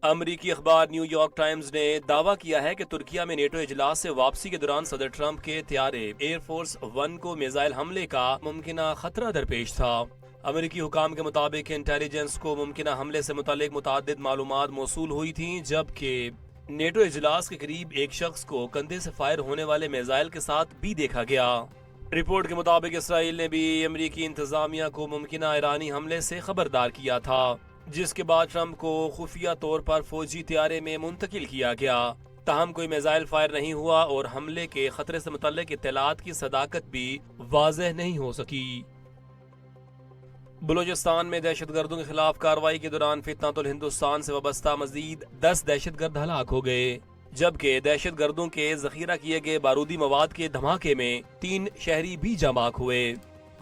امریکی اخبار new York Times نے دعویٰ کیا ہے کہ ترکیہ میں نیٹو اجلاس سے واپسی کے دوران صدر ٹرمپ کے طیارے ایئر فورس ون کو میزائل حملے کا ممکنہ خطرہ درپیش تھا۔ امریکی حکام کے مطابق انٹیلیجنس کو ممکنہ حملے سے متعلق متعدد معلومات موصول ہوئی تھیں، جبکہ نیٹو اجلاس کے قریب ایک شخص کو کندھے سے فائر ہونے والے میزائل کے ساتھ بھی دیکھا گیا۔ رپورٹ کے مطابق اسرائیل نے بھی امریکی انتظامیہ کو ممکنہ ایرانی حملے سے خبردار کیا تھا، جس کے بعد ٹرمپ کو خفیہ طور پر فوجی طیارے میں منتقل کیا گیا۔ تاہم کوئی میزائل فائر نہیں ہوا اور حملے کے خطرے سے متعلق اطلاعات کی صداقت بھی واضح نہیں ہو سکی۔ بلوچستان میں دہشت گردوں کے خلاف کارروائی کے دوران فتنۃ الہندوستان سے وابستہ مزید 10 دہشت گرد ہلاک ہو گئے، جبکہ دہشت گردوں کے ذخیرہ کیے گئے بارودی مواد کے دھماکے میں 3 شہری بھی جاں بحق ہوئے۔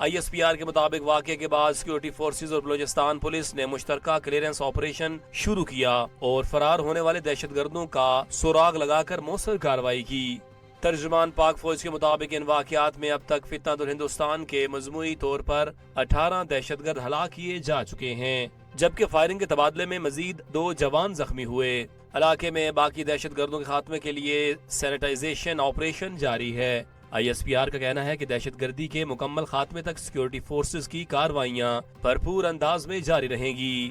ISPR کے مطابق واقعے کے بعد سیکورٹی فورسز اور بلوچستان پولیس نے مشترکہ کلیئرنس آپریشن شروع کیا اور فرار ہونے والے دہشت گردوں کا سراغ لگا کر مؤثر کارروائی کی۔ ترجمان پاک فوج کے مطابق ان واقعات میں اب تک فتنۃ الہندوستان کے مجموعی طور پر 18 دہشت گرد ہلاک کیے جا چکے ہیں، جبکہ فائرنگ کے تبادلے میں مزید 2 جوان زخمی ہوئے۔ علاقے میں باقی دہشت گردوں کے خاتمے کے لیے سینیٹائزیشن آپریشن جاری ہے۔ ISPR کا کہنا ہے کہ دہشت گردی کے مکمل خاتمے تک سیکورٹی فورسز کی کارروائیاں بھرپور انداز میں جاری رہیں گی۔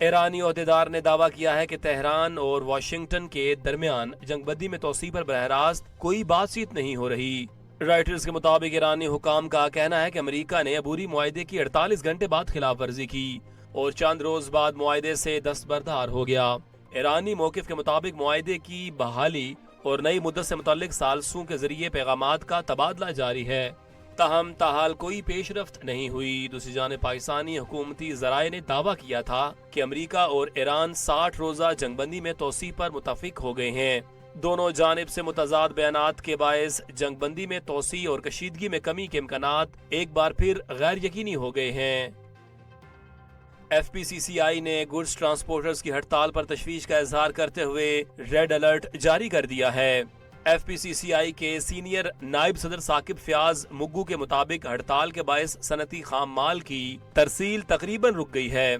ایرانی عہدیدار نے دعویٰ کیا ہے کہ تہران اور واشنگٹن کے درمیان جنگ بندی میں توسیع پر براہ راست کوئی بات چیت نہیں ہو رہی۔ رائٹرز کے مطابق ایرانی حکام کا کہنا ہے کہ امریکہ نے عبوری معاہدے کی 48 گھنٹے بعد خلاف ورزی کی اور چند روز بعد معاہدے سے دستبردار ہو گیا۔ ایرانی موقف کے مطابق معاہدے کی بحالی اور نئی مدت سے متعلق ثالثوں کے ذریعے پیغامات کا تبادلہ جاری ہے، تاہم تاحال کوئی پیش رفت نہیں ہوئی۔ دوسری جانب پاکستانی حکومتی ذرائع نے دعویٰ کیا تھا کہ امریکہ اور ایران 60 روزہ جنگ بندی میں توسیع پر متفق ہو گئے ہیں۔ دونوں جانب سے متضاد بیانات کے باعث جنگ بندی میں توسیع اور کشیدگی میں کمی کے امکانات ایک بار پھر غیر یقینی ہو گئے ہیں۔ FPCCI نے گڈز ٹرانسپورٹرز کی ہڑتال پر تشویش کا اظہار کرتے ہوئے ریڈ الرٹ جاری کر دیا ہے۔ FPCCI کے سینئر نائب صدر ثاقب فیاض مگو کے مطابق ہڑتال کے باعث صنعتی خام مال کی ترسیل تقریباً رک گئی ہے،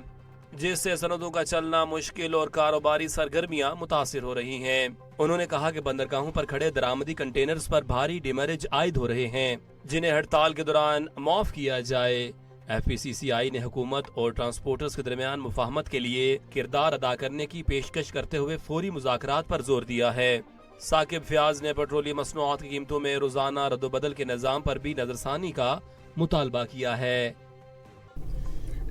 جس سے صنعتوں کا چلنا مشکل اور کاروباری سرگرمیاں متاثر ہو رہی ہیں۔ انہوں نے کہا کہ بندرگاہوں پر کھڑے درآمدی کنٹینرز پر بھاری ڈیمیرج عائد ہو رہے ہیں، جنہیں ہڑتال کے دوران معاف کیا جائے۔ FPCCI نے حکومت اور ٹرانسپورٹرز کے درمیان مفاہمت کے لیے کردار ادا کرنے کی پیشکش کرتے ہوئے فوری مذاکرات پر زور دیا ہے۔ ثاقب فیاض نے پیٹرولیم مصنوعات کی قیمتوں میں روزانہ رد و بدل کے نظام پر بھی نظرثانی کا مطالبہ کیا ہے۔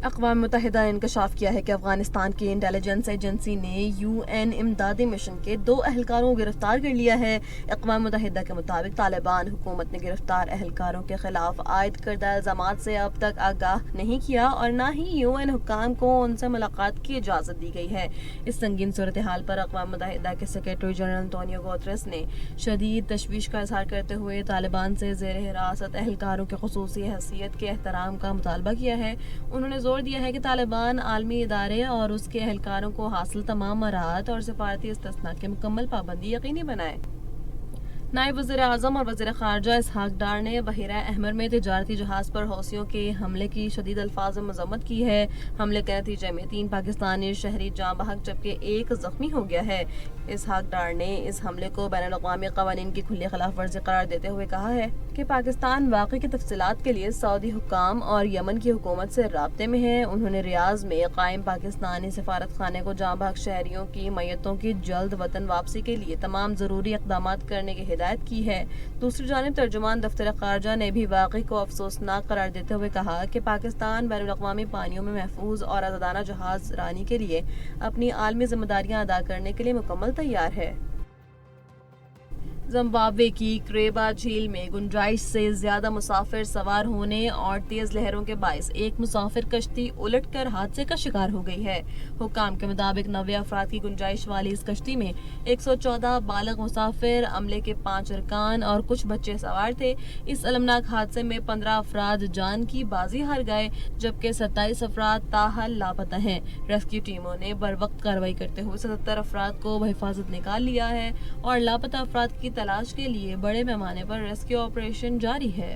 اقوام متحدہ نے انکشاف کیا ہے کہ افغانستان کی انٹیلیجنس ایجنسی نے UN امدادی مشن کے 2 اہلکاروں کو گرفتار کر لیا ہے۔ اقوام متحدہ کے مطابق طالبان حکومت نے گرفتار اہلکاروں کے خلاف عائد کردہ الزامات سے اب تک آگاہ نہیں کیا اور نہ ہی UN حکام کو ان سے ملاقات کی اجازت دی گئی ہے۔ اس سنگین صورتحال پر اقوام متحدہ کے سیکریٹری جنرل انطونیو گوتریس نے شدید تشویش کا اظہار کرتے ہوئے طالبان سے زیر حراست اہلکاروں کی خصوصی حیثیت کے احترام کا مطالبہ کیا ہے۔ انہوں نے زور دیا ہے کہ طالبان عالمی ادارے اور اس کے اہلکاروں کو حاصل تمام مراحت اور سفارتی استثناء کی مکمل پابندی یقینی بنائے۔ نائب وزیر اعظم اور وزیر خارجہ اسحاق ڈار نے بحیرہ احمر میں تجارتی جہاز پر حوثیوں کے حملے کی شدید الفاظ میں مذمت کی ہے۔ حملے کے نتیجے میں 3 پاکستانی شہری جاں بحق جبکہ 1 زخمی ہو گیا ہے۔ اسحاق ڈار نے اس حملے کو بین الاقوامی قوانین کی کھلی خلاف ورزی قرار دیتے ہوئے کہا ہے کہ پاکستان واقعے کی تفصیلات کے لیے سعودی حکام اور یمن کی حکومت سے رابطے میں ہے۔ انہوں نے ریاض میں قائم پاکستانی سفارت خانے کو جاں بحق شہریوں کی میتوں کی جلد وطن واپسی کے لیے تمام ضروری اقدامات کرنے کی ہدایت کی ہے۔ دوسری جانب ترجمان دفتر خارجہ نے بھی واقعے کو افسوسناک قرار دیتے ہوئے کہا کہ پاکستان بین الاقوامی پانیوں میں محفوظ اور آزادانہ جہاز رانی کے لیے اپنی عالمی ذمہ داریاں ادا کرنے کے لیے مکمل تیار ہے۔ زمبابوے کی کریبا جھیل میں گنجائش سے زیادہ مسافر سوار ہونے اور تیز لہروں کے باعث ایک مسافر کشتی الٹ کر حادثے کا شکار ہو گئی ہے۔ حکام کے مطابق 90 افراد کی گنجائش والی اس کشتی میں 114 بالغ مسافر، عملے کے 5 ارکان اور کچھ بچے سوار تھے۔ اس المناک حادثے میں 15 افراد جان کی بازی ہار گئے جبکہ 27 افراد تاحال لاپتہ ہیں۔ ریسکیو ٹیموں نے بروقت کارروائی کرتے ہوئے 77 افراد کو بحفاظت نکال لیا ہے اور لاپتہ افراد کی تلاش کے لیے بڑے پیمانے پر ریسکیو آپریشن جاری ہے۔